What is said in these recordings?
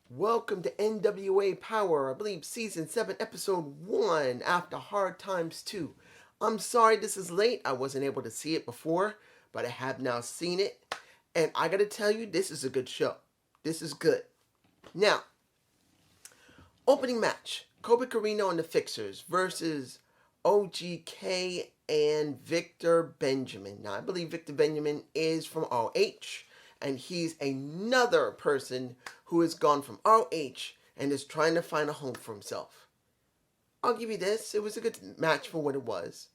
Welcome to NWA Powerrr, I believe Season 7, Episode 1, After Hard Times 2. I'm sorry this is late. I wasn't able to see it before, but I have now seen it. And I gotta tell you, this is a good show. This is good. Now, opening match. Colby Corino and the Fixers versus OGK and Victor Benjamin. Now, I believe Victor Benjamin is from ROH. And he's another person who has gone from ROH and is trying to find a home for himself. I'll give you this. It was a good match for what it was.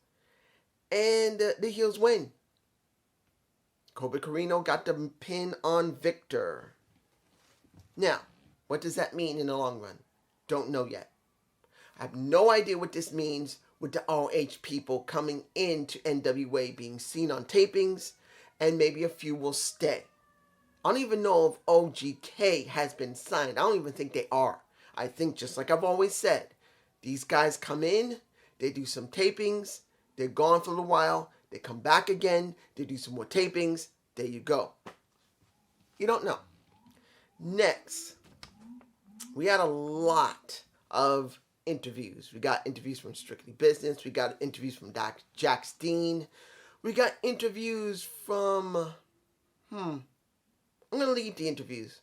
And the heels win. Colby Corino got the pin on Victor. Now, what does that mean in the long run? Don't know yet. I have no idea what this means with the ROH people coming into NWA being seen on tapings, and maybe a few will stay. I don't even know if OGK has been signed. I don't even think they are. I think, just like I've always said, these guys come in, they do some tapings, they're gone for a little while, they come back again, they do some more tapings, there you go. You don't know. Next, we had a lot of interviews. We got interviews from Strictly Business, we got interviews from Jax Dean, we got interviews from, I'm going to leave the interviews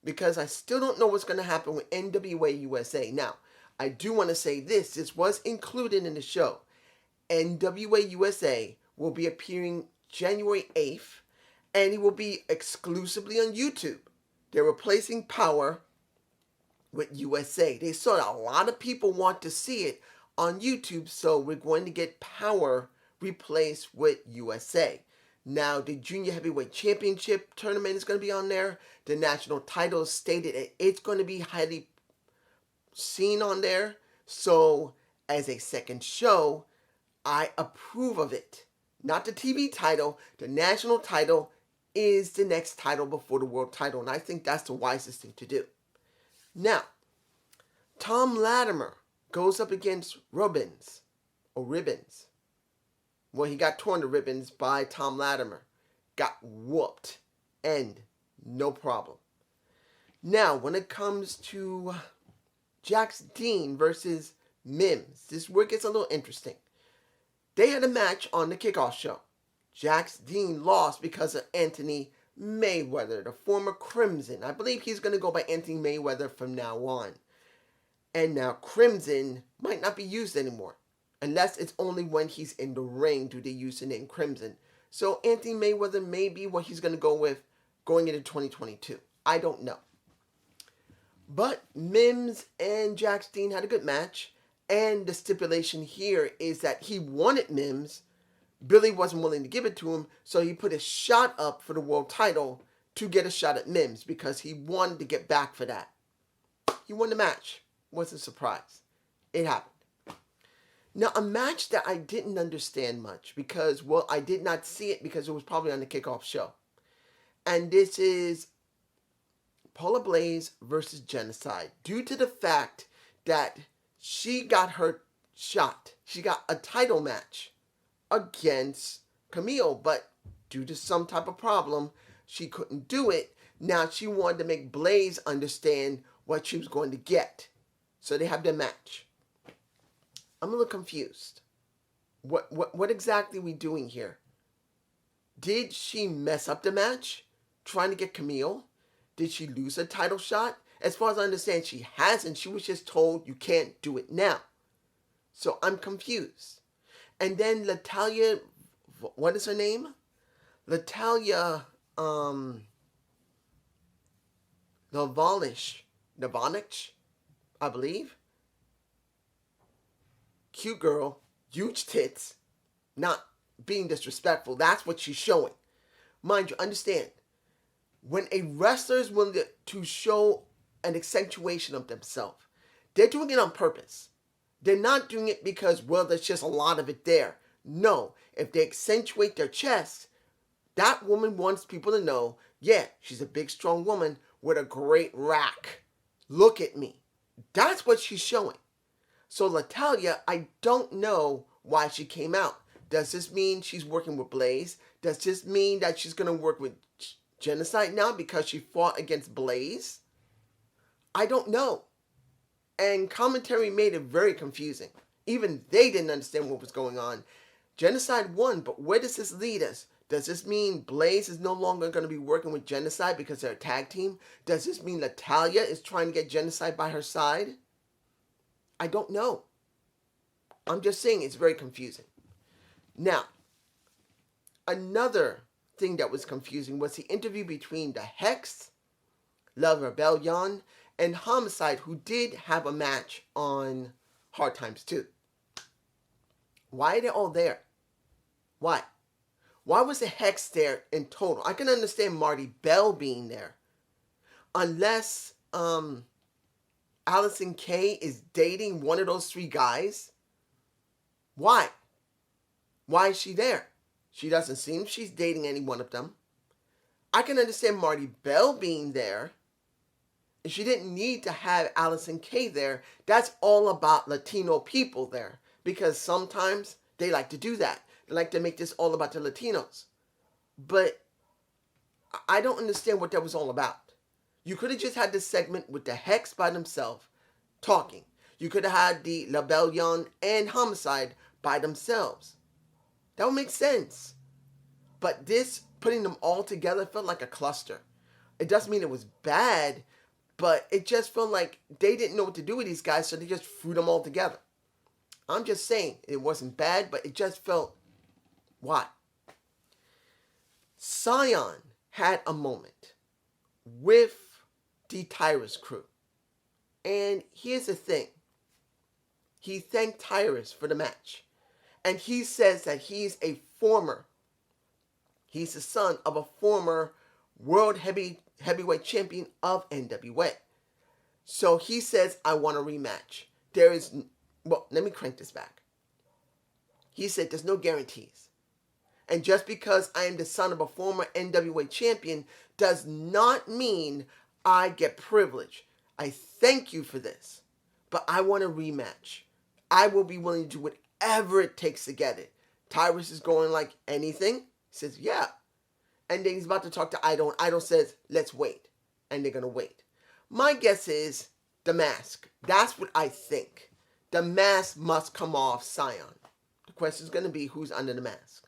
because I still don't know what's going to happen with NWA USA. Now, I do want to say this. This was included in the show. NWA USA will be appearing January 8th, and it will be exclusively on YouTube. They're replacing Powerrr with USA. They saw that a lot of people want to see it on YouTube, so we're going to get Powerrr replaced with USA. Now, the Junior Heavyweight Championship tournament is going to be on there. The national title is stated that it's going to be highly seen on there. So, as a second show, I approve of it. Not the TV title. The national title is the next title before the world title. And I think that's the wisest thing to do. Now, Tom Latimer goes up against Ribbons. Well, he got torn to ribbons by Tom Latimer. Got whooped. End. No problem. Now, when it comes to Jax Dean versus Mims, this is where it gets a little interesting. They had a match on the kickoff show. Jax Dean lost because of Anthony Mayweather, the former Crimson. I believe he's going to go by Anthony Mayweather from now on. And now Crimson might not be used anymore. Unless it's only when he's in the ring do they use the name Crimson. So Anthony Mayweather may be what he's going to go with going into 2022. I don't know. But Mims and Jax Dean had a good match. And the stipulation here is that he wanted Mims. Billy wasn't willing to give it to him. So he put a shot up for the world title to get a shot at Mims because he wanted to get back for that. He won the match. Wasn't a surprise. It happened. Now, a match that I didn't understand much because, well, I did not see it because it was probably on the kickoff show. And this is Paula Blaze versus Genocide. Due to the fact that she got her shot. She got a title match against Camille, but due to some type of problem, she couldn't do it. Now, she wanted to make Blaze understand what she was going to get. So they have their match. I'm a little confused. What exactly are we doing here? Did she mess up the match trying to get Camille? Did she lose a title shot? As far as I understand, she hasn't. She was just told you can't do it now. So I'm confused. And then Natalya, what is her name? Natalya, Navonich, I believe. Cute girl, huge tits, not being disrespectful. That's what she's showing. Mind you, understand, when a wrestler is willing to show an accentuation of themselves, they're doing it on purpose. They're not doing it because, well, there's just a lot of it there. No, if they accentuate their chest, that woman wants people to know, yeah, she's a big, strong woman with a great rack. Look at me. That's what she's showing. So Natalya, I don't know why she came out. Does this mean she's working with Blaze? Does this mean that she's going to work with Genocide now because she fought against Blaze? I don't know. And commentary made it very confusing. Even they didn't understand what was going on. Genocide won, but where does this lead us? Does this mean Blaze is no longer going to be working with Genocide because they're a tag team? Does this mean Natalya is trying to get Genocide by her side? I don't know. I'm just saying it's very confusing. Now, another thing that was confusing was the interview between the Hex, La Rebellion, and Homicide, who did have a match on Hard Times 2. Why are they all there? Why? Why was the Hex there in total? I can understand Marty Bell being there. Unless Allison Kay is dating one of those three guys. Why? Why is she there? She doesn't seem she's dating any one of them. I can understand Marty Bell being there. She didn't need to have Allison Kay there. That's all about Latino people there. Because sometimes they like to do that. They like to make this all about the Latinos. But I don't understand what that was all about. You could have just had this segment with the Hex by themselves talking. You could have had the Rebellion and Homicide by themselves. That would make sense. But this, putting them all together, felt like a cluster. It doesn't mean it was bad, but it just felt like they didn't know what to do with these guys, so they just threw them all together. I'm just saying, it wasn't bad, but it just felt, why? Scion had a moment with the Tyrus crew. And here's the thing. He thanked Tyrus for the match. And he says that he's the son of a former world heavyweight champion of NWA. So he says, I want a rematch. Let me crank this back. He said, there's no guarantees. And just because I am the son of a former NWA champion does not mean I get privilege. I thank you for this, but I want a rematch. I will be willing to do whatever it takes to get it. Tyrus is going like, anything? He says, yeah. And then he's about to talk to Idol, and Idol says, let's wait. And they're going to wait. My guess is the mask. That's what I think. The mask must come off Scion. The question is going to be who's under the mask.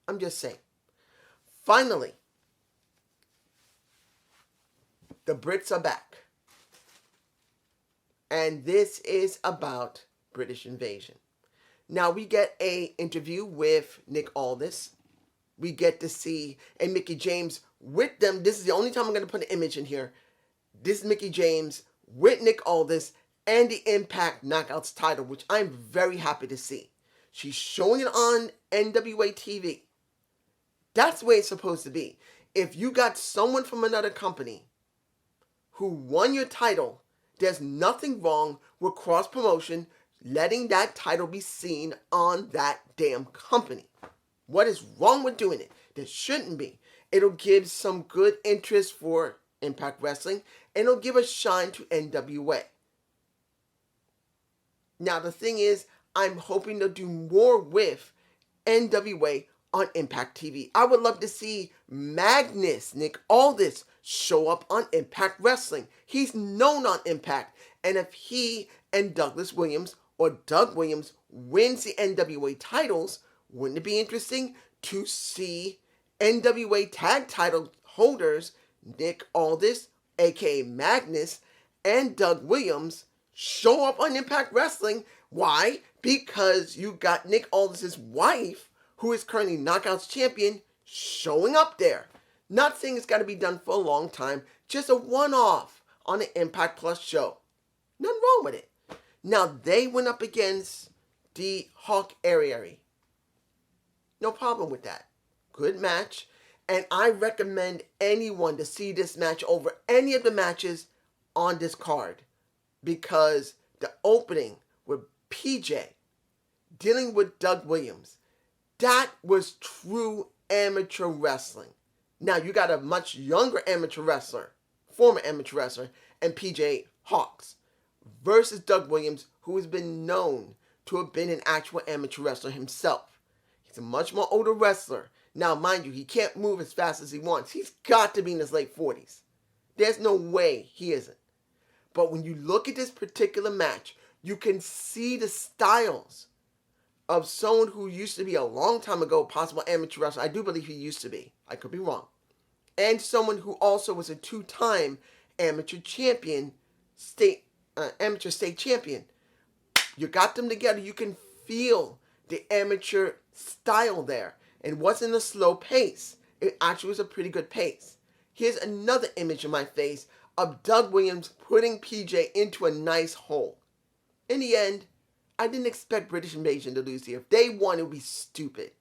I'm just saying. Finally, the Brits are back. And this is about British invasion. Now we get an interview with Nick Aldis. We get to see a Mickie James with them. This is the only time I'm going to put an image in here. This is Mickie James with Nick Aldis and the Impact Knockouts title, which I'm very happy to see. She's showing it on NWA TV. That's the way it's supposed to be. If you got someone from another company who won your title, there's nothing wrong with cross-promotion letting that title be seen on that damn company. What is wrong with doing it? There shouldn't be. It'll give some good interest for Impact Wrestling, and it'll give a shine to NWA. Now, the thing is, I'm hoping they'll do more with NWA on Impact TV. I would love to see Magnus, Nick Aldis, show up on Impact Wrestling. He's known on Impact. And if he and Douglas Williams or Doug Williams wins the NWA titles, wouldn't it be interesting to see NWA tag title holders Nick Aldis, aka Magnus, and Doug Williams show up on Impact Wrestling? Why? Because you got Nick Aldis' wife, who is currently Knockouts champion, showing up there. Not saying it's got to be done for a long time, just a one-off on an Impact Plus show. Nothing wrong with it. Now, they went up against the Hawk Ariari. No problem with that. Good match. And I recommend anyone to see this match over any of the matches on this card, because the opening with PJ dealing with Doug Williams, that was true amateur wrestling. Now you got a much younger amateur wrestler, former amateur wrestler, and PJ Hawks versus Doug Williams, who has been known to have been an actual amateur wrestler himself. He's a much more older wrestler. Now, mind you, he can't move as fast as he wants. He's got to be in his late 40s. There's no way he isn't. But when you look at this particular match, you can see the styles of someone who used to be a long time ago possible amateur wrestler. I do believe he used to be. I could be wrong. And someone who also was a two-time amateur champion, amateur state champion. You got them together. You can feel the amateur style there. It wasn't a slow pace. It actually was a pretty good pace. Here's another image in my face of Doug Williams putting PJ into a nice hole. In the end, I didn't expect British Invasion to lose here. If they won, it would be stupid.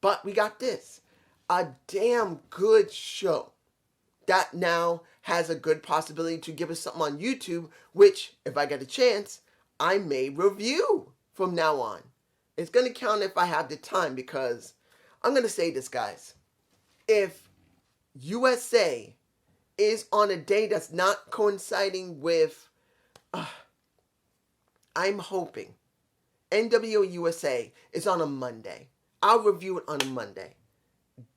But we got this. A damn good show that now has a good possibility to give us something on YouTube, which, if I get a chance, I may review from now on. It's going to count if I have the time, because I'm going to say this, guys. If USA is on a day that's not coinciding with, I'm hoping NWA USA is on a Monday. I'll review it on a Monday.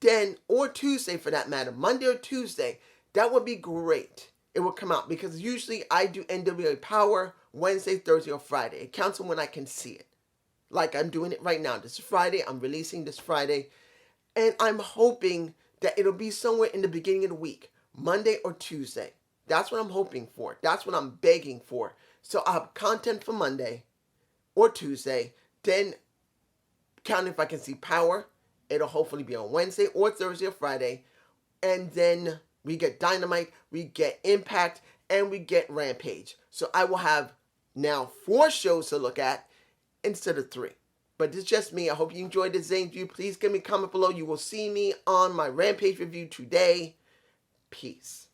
Then, or Tuesday for that matter, Monday or Tuesday, that would be great. It will come out, because usually I do NWA Powerrr Wednesday, Thursday, or Friday. It counts on when I can see it. Like I'm doing it right now. This is Friday. I'm releasing this Friday. And I'm hoping that it'll be somewhere in the beginning of the week. Monday or Tuesday. That's what I'm hoping for. That's what I'm begging for. So I'll have content for Monday or Tuesday. Then, counting if I can see Powerrr, it'll hopefully be on Wednesday or Thursday or Friday. And then we get Dynamite, we get Impact, and we get Rampage. So I will have now 4 shows to look at instead of 3. But it's just me. I hope you enjoyed this Zane's View. Please give me a comment below. You will see me on my Rampage review today. Peace.